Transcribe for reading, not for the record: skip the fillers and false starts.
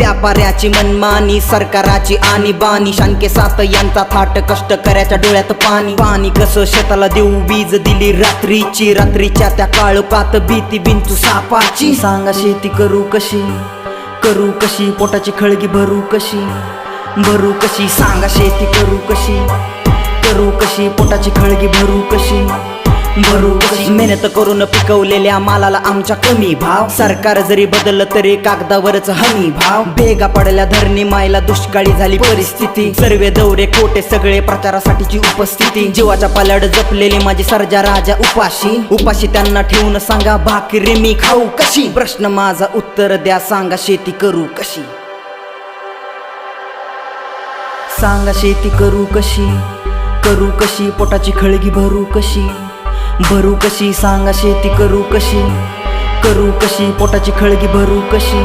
व्यापाऱ्याची मनमानी, सरकाराची आणीबाणी, शानके सात यांचा थाट, कष्ट करायच्या डोळ्यात पाणी. पाणी कसं शेताला देऊ, वीज दिली रात्रीची, रात्रीच्या त्या काळोखात भीती बिंचू सापाची. सांगा शेती करू कशी, करू कशी, पोटाची खळगी भरू कशी, भरू कशी. सांगा शेती करू कशी, करू कशी, पोटाची खळगी भरू कशी, भरू कशी. मेहनत करून पिकवलेल्या मालाला आमच्या कमी भाव, सरकार जरी बदललं तरी कागदावरच हमी भाव. भेगा पडल्या धरणी मायला, दुष्काळी झाली परिस्थिती, सर्वे दौरे खोटे सगळे प्रचारासाठीची उपस्थिती. जीवाच्या पाल्याड जपलेली माझी सर्जा राजा उपाशी, उपाशी त्यांना ठेवून सांगा भाकरी मी खाऊ कशी. प्रश्न माझा उत्तर द्या, सांगा शेती करू कशी. सांगा शेती करू कशी, करू कशी, पोटाची खळगी भरू कशी, भरू कशी. सांगा शेती करू कशी, करू कशी, पोटाची खळगी भरू कशी.